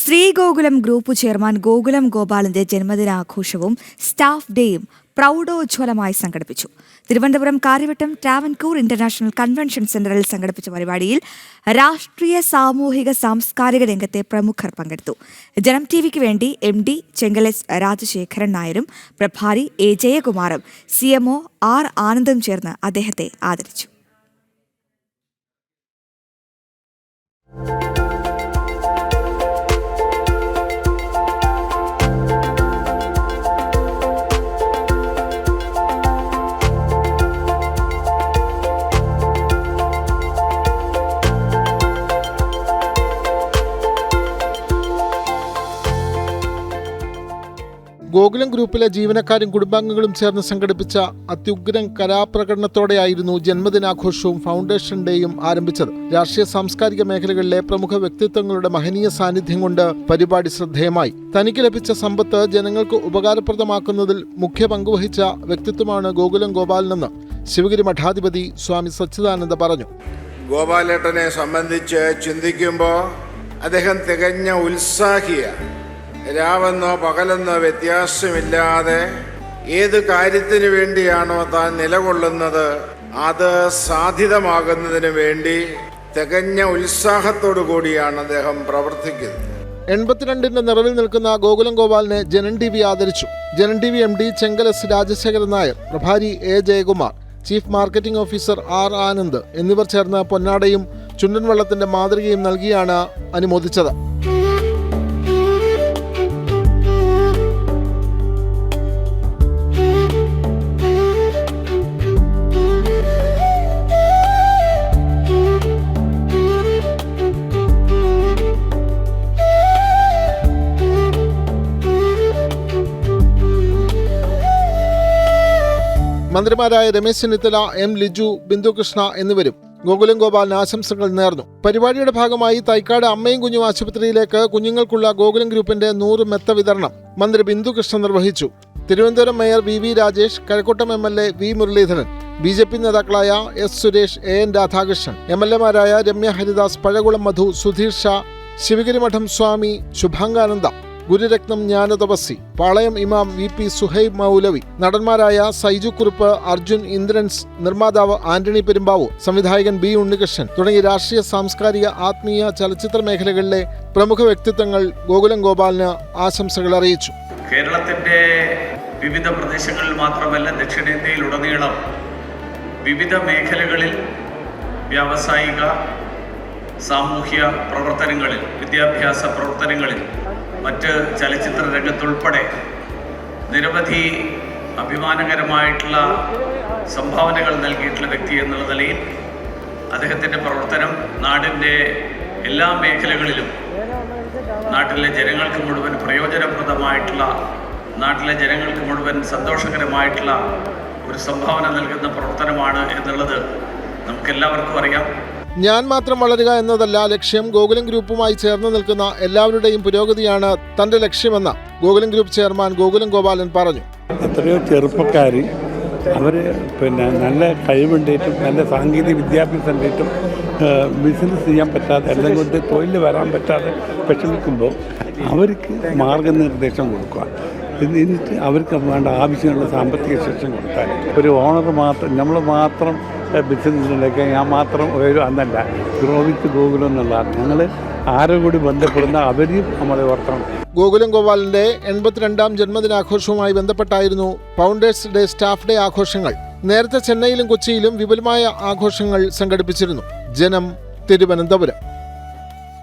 Sree Gokulam group chairman Gokulam ഗോപാലന്റെ ജന്മദിനാഘോഷവും staff ഡേയും പ്രൗഢോജ്വലമായി സംഘടിപ്പിച്ചു. തിരുവനന്തപുരം കാര്യവട്ടം ട്രാവൻകൂർ ഇന്റർനാഷണൽ കൺവെൻഷൻ സെന്ററിൽ സംഘടിപ്പിച്ച പരിപാടിയിൽ രാഷ്ട്രീയ, സാമൂഹിക, സാംസ്കാരിക രംഗത്തെ പ്രമുഖർ പങ്കെടുത്തു. ജനം ടിവിക്ക് വേണ്ടി MD ചെങ്കലസ് രാജശേഖരൻ നായരും പ്രഭാരി A ജയകുമാറും CMO R ആനന്ദും ചേർന്ന് അദ്ദേഹത്തെ ആദരിച്ചു. ഗോകുലം ഗ്രൂപ്പിലെ ജീവനക്കാരും കുടുംബാംഗങ്ങളും ചേർന്ന് സംഘടിപ്പിച്ച അത്യുഗ്രൻ കലാപ്രകടനത്തോടെയായിരുന്നു ജന്മദിനാഘോഷവും ഫൗണ്ടേഷൻ ഡേയും ആരംഭിച്ചത്. രാഷ്ട്രീയ, സാംസ്കാരിക മേഖലകളിലെ പ്രമുഖ വ്യക്തിത്വങ്ങളുടെ മഹനീയ സാന്നിധ്യം കൊണ്ട് പരിപാടി ശ്രദ്ധേയമായി. തനിക്ക് ലഭിച്ച സമ്പത്ത് ജനങ്ങൾക്ക് ഉപകാരപ്രദമാക്കുന്നതിൽ മുഖ്യ പങ്കുവഹിച്ച വ്യക്തിത്വമാണ് ഗോകുലം ഗോപാലനെന്ന് ശിവഗിരി മഠാധിപതി സ്വാമി സച്ചിദാനന്ദ പറഞ്ഞു. ഗോപാലേട്ടനെ സംബന്ധിച്ച് ചിന്തിക്കുമ്പോൾ അദ്ദേഹം തികഞ്ഞ ഉത്സാഹിയാണ്. രാവെന്നോ പകലെന്നോ വ്യത്യാസമില്ലാതെ ഏത് കാര്യത്തിന് വേണ്ടിയാണോ താൻ നിലകൊള്ളുന്നത് അത് സാധിതമാകുന്നതിന് വേണ്ടി തികഞ്ഞ ഉത്സാഹത്തോടു കൂടിയാണ് അദ്ദേഹം പ്രവർത്തിക്കുന്നത്. 82ന്റെ നിറവിൽ നിൽക്കുന്ന ഗോകുലം ഗോപാലിനെ ജനം TV ആദരിച്ചു. ജനം TV MD ചെങ്കലസ് രാജശേഖരൻ നായർ, പ്രഭാരി A Jayakumar, chief marketing officer R Anand എന്നിവർ ചേർന്ന് പൊന്നാടയും ചുണ്ടൻ വള്ളത്തിന്റെ മാതൃകയും നൽകിയാണ് അനുമോദിച്ചത്. മന്ത്രിമാരായ രമേശ് ചെന്നിത്തല, M ലിജു, ബിന്ദു കൃഷ്ണ എന്നിവരും ഗോകുലം ഗോപാലിന് ആശംസകൾ നേർന്നു. പരിപാടിയുടെ ഭാഗമായി തൈക്കാട് അമ്മയും കുഞ്ഞും ആശുപത്രിയിലേക്ക് കുഞ്ഞുങ്ങൾക്കുള്ള ഗോകുലം ഗ്രൂപ്പിന്റെ 100 മെത്ത വിതരണം മന്ത്രി ബിന്ദു കൃഷ്ണ നിർവഹിച്ചു. Thiruvananthapuram mayor VV Rajesh, Kazhakoottam MLA V Muraleedharan, BJP നേതാക്കളായ S Suresh, AN Radhakrishnan, MLA മാരായ രമ്യ ഹരിദാസ്, പഴകുളം മധു, സുധീർ ഷാ, ശിവഗിരി മഠം സ്വാമി ശുഭാംഗാനന്ദ, ഗുരുരത്നം ജ്ഞാനതപസ്സി, പാളയം ഇമാം VP സുഹൈബ് മൗലവി, നടന്മാരായ സൈജു കുറുപ്പ്, അർജുൻ, ഇന്ദ്രൻസ്, നിർമ്മാതാവ് ആന്റണി പെരുമ്പാവൂർ, സംവിധായകൻ B ഉണ്ണികൃഷ്ണൻ തുടങ്ങി രാഷ്ട്രീയ, സാംസ്കാരിക, ആത്മീയ, ചലച്ചിത്ര മേഖലകളിലെ പ്രമുഖ വ്യക്തിത്വങ്ങൾ ഗോകുലം ഗോപാലിന് ആശംസകൾ അറിയിച്ചു. കേരളത്തിന്റെ വിവിധ പ്രദേശങ്ങളിൽ മാത്രമല്ല ദക്ഷിണേന്ത്യയിലുടനീളം വിവിധ മേഖലകളിൽ വ്യാവസായിക, സാമൂഹ്യ പ്രവർത്തനങ്ങളിൽ, വിദ്യാഭ്യാസ പ്രവർത്തനങ്ങളിൽ, മറ്റ് ചലച്ചിത്ര രംഗത്തുൾപ്പെടെ നിരവധി അഭിമാനകരമായിട്ടുള്ള സംഭാവനകൾ നൽകിയിട്ടുള്ള വ്യക്തി എന്നുള്ള നിലയിൽ അദ്ദേഹത്തിൻ്റെ പ്രവർത്തനം നാടിൻ്റെ എല്ലാ മേഖലകളിലും നാട്ടിലെ ജനങ്ങൾക്ക് മുഴുവൻ പ്രയോജനപ്രദമായിട്ടുള്ള, നാട്ടിലെ ജനങ്ങൾക്ക് മുഴുവൻ സന്തോഷകരമായിട്ടുള്ള ഒരു സംഭാവന നൽകുന്ന പ്രവർത്തനമാണ് എന്നുള്ളത് നമുക്കെല്ലാവർക്കും അറിയാം. ഞാൻ മാത്രം വളരുക എന്നതല്ല ലക്ഷ്യം, ഗോകുലം ഗ്രൂപ്പുമായി ചേർന്ന് നിൽക്കുന്ന എല്ലാവരുടെയും പുരോഗതിയാണ് തന്റെ ലക്ഷ്യമെന്ന് ഗോകുലം ഗ്രൂപ്പ് ചെയർമാൻ ഗോകുലം ഗോപാലൻ പറഞ്ഞു. എത്രയോ ചെറുപ്പക്കാർ അവർ നല്ല കഴിവുണ്ടായിട്ടും നല്ല സാങ്കേതിക വിദ്യാഭ്യാസം ഉണ്ടായിട്ടും ബിസിനസ് ചെയ്യാൻ പറ്റാതെ എല്ലാം കൊണ്ട് തൊഴിൽ വരാൻ പറ്റാതെ വിഷമിക്കുമ്പോൾ അവർക്ക് മാർഗനിർദ്ദേശം കൊടുക്കുക. എന്നിട്ട് അവർക്ക് വേണ്ട ആവശ്യമുള്ള സാമ്പത്തിക ശിക്ഷ കൊടുത്താൽ ഒരു ഓണർ മാത്രം, നമ്മൾ മാത്രം ബിസിനസ്സിലേക്ക് ഞാൻ മാത്രം ഒരു അന്നല്ല, ഗ്രോവിത്ത് ഗോകുലം എന്നുള്ളതാണ്. ഞങ്ങൾ ആരും കൂടി ബന്ധപ്പെടുന്ന അവരെയും നമ്മളെ ഓർക്കണം. ഗോകുലം ഗോപാലിന്റെ 82ാം ജന്മദിനാഘോഷവുമായി ബന്ധപ്പെട്ടായിരുന്നു ഫൗണ്ടേഴ്സ് ഡേ, സ്റ്റാഫ് ഡേ ആഘോഷങ്ങൾ. നേരത്തെ ചെന്നൈയിലും കൊച്ചിയിലും വിപുലമായ ആഘോഷങ്ങൾ സംഘടിപ്പിച്ചിരുന്നു. ജനം, തിരുവനന്തപുരം.